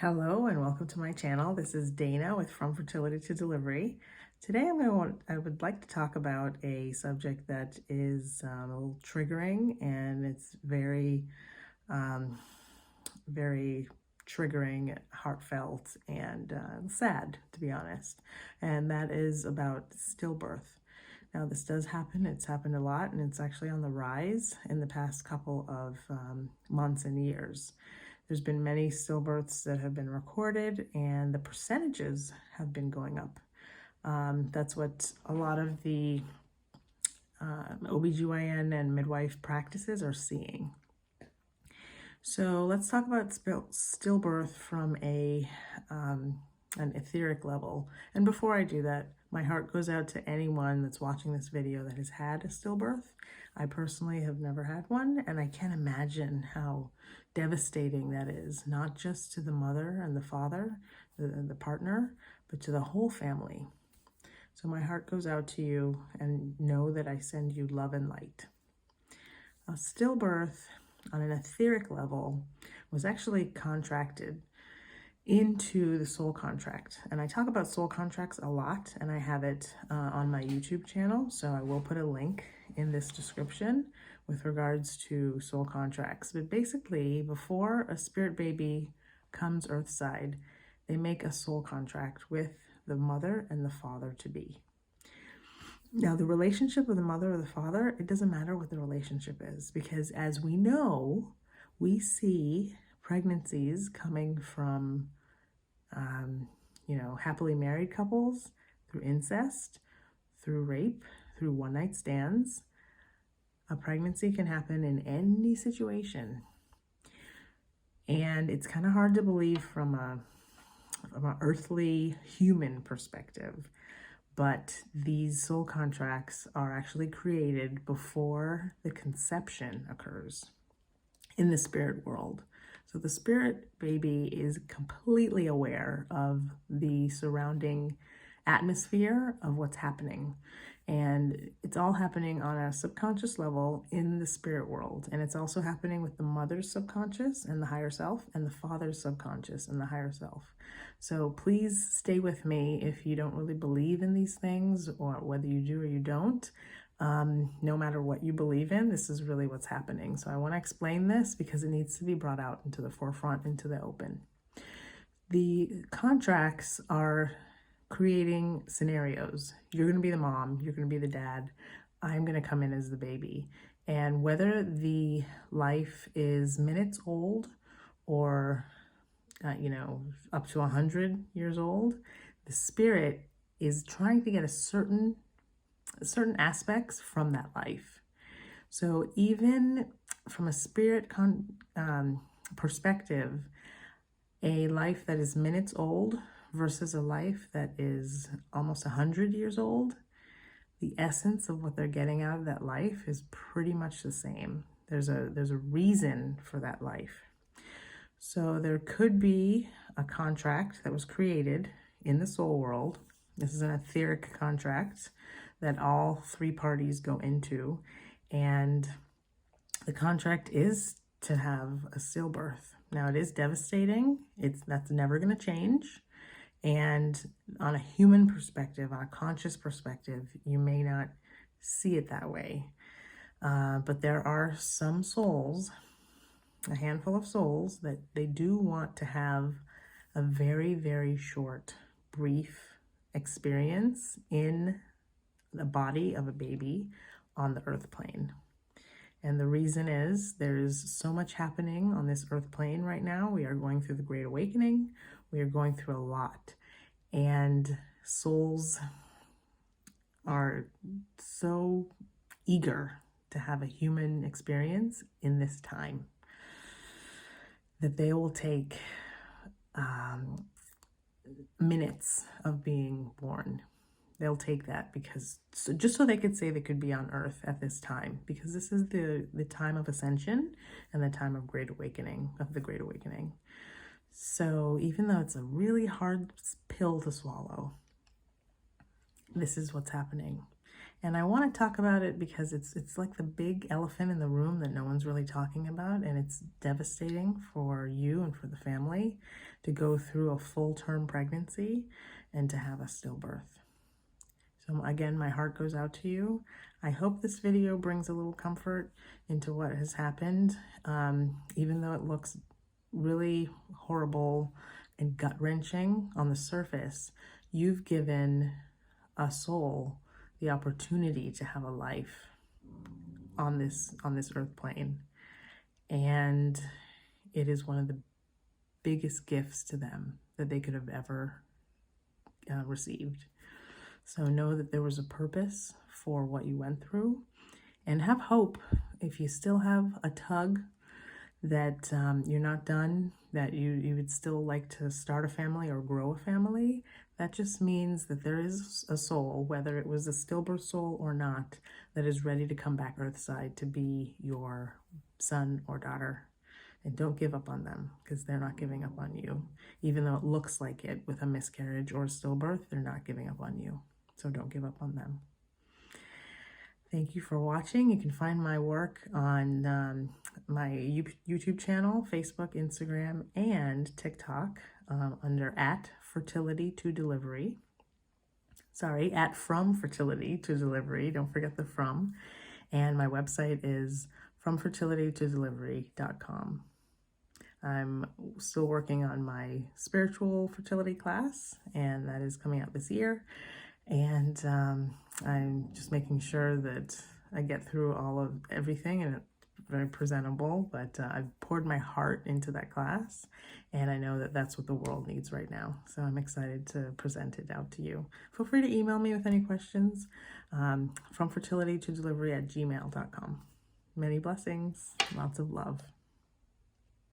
Hello and welcome to my channel. This is Dana with From Fertility to Delivery. Today I would like to talk about a subject that is a little triggering, and it's very triggering, heartfelt, and sad, to be honest. And that is about stillbirth. Now, this does happen. It's happened a lot, and it's actually on the rise in the past couple of months and years. There's been many stillbirths that have been recorded, and the percentages have been going up. That's what a lot of the OBGYN and midwife practices are seeing. So let's talk about stillbirth from an etheric level. And before I do that, my heart goes out to anyone that's watching this video that has had a stillbirth. I personally have never had one, and I can't imagine how devastating that is, not just to the mother and the father, the partner, but to the whole family. So my heart goes out to you, and know that I send you love and light. A stillbirth on an etheric level was actually contracted into the soul contract. And I talk about soul contracts a lot, and I have it on my YouTube channel. So I will put a link in this description with regards to soul contracts. But basically, before a spirit baby comes earthside, they make a soul contract with the mother and the father to be. Now, the relationship with the mother or the father, it doesn't matter what the relationship is, because as we know, we see pregnancies coming from, happily married couples, through incest, through rape, through one-night stands. A pregnancy can happen in any situation. And it's kind of hard to believe from an earthly human perspective. But these soul contracts are actually created before the conception occurs in the spirit world. So the spirit baby is completely aware of the surrounding atmosphere of what's happening. And it's all happening on a subconscious level in the spirit world. And it's also happening with the mother's subconscious and the higher self, and the father's subconscious and the higher self. So please stay with me if you don't really believe in these things, or whether you do or you don't. No matter what you believe in, this is really what's happening. So I want to explain this because it needs to be brought out into the forefront, into the open. The contracts are creating scenarios. You're going to be the mom, you're going to be the dad, I'm going to come in as the baby. And whether the life is minutes old or up to 100 years old, the spirit is trying to get certain aspects from that life. So even from a spirit perspective, a life that is minutes old versus a life that is almost 100 years old, the essence of what they're getting out of that life is pretty much the same. There's a reason for that life. So there could be a contract that was created in the soul world. This is an etheric contract that all three parties go into, and the contract is to have a stillbirth. Now, it is devastating. That's never going to change. And on a human perspective, on a conscious perspective, you may not see it that way. But there are some souls, a handful of souls, that they do want to have a very, very short, brief experience in the body of a baby on the earth plane. And the reason is there's so much happening on this earth plane right now. We are going through the Great Awakening. We are going through a lot. And souls are so eager to have a human experience in this time that they will take minutes of being born. They'll take that just so they could say they could be on earth at this time, because this is the time of ascension and the time of Great Awakening, of the Great Awakening. So even though it's a really hard pill to swallow, this is what's happening. And I want to talk about it because it's like the big elephant in the room that no one's really talking about, and it's devastating for you and for the family to go through a full-term pregnancy and to have a stillbirth. So again, my heart goes out to you. I hope this video brings a little comfort into what has happened, even though it looks really horrible and gut-wrenching on the surface. You've given a soul the opportunity to have a life on this earth plane, and it is one of the biggest gifts to them that they could have ever received. So know that there was a purpose for what you went through, and have hope. If you still have a tug that you're not done, that you would still like to start a family or grow a family, that just means that there is a soul, whether it was a stillbirth soul or not, that is ready to come back earthside to be your son or daughter. And don't give up on them, because they're not giving up on you. Even though it looks like it with a miscarriage or a stillbirth, they're not giving up on you. So don't give up on them. Thank you for watching. You can find my work on my YouTube channel, Facebook, Instagram, and TikTok under @fertility2delivery. Sorry, @fromfertilitytodelivery. Don't forget the from. And my website is fromfertilitytodelivery.com. I'm still working on my spiritual fertility class, and that is coming out this year. And I'm just making sure that I get through everything and it's very presentable, but I've poured my heart into that class, and I know that that's what the world needs right now. So I'm excited to present it out to you. Feel free to email me with any questions, from fertilitytodelivery@gmail.com. Many blessings, lots of love.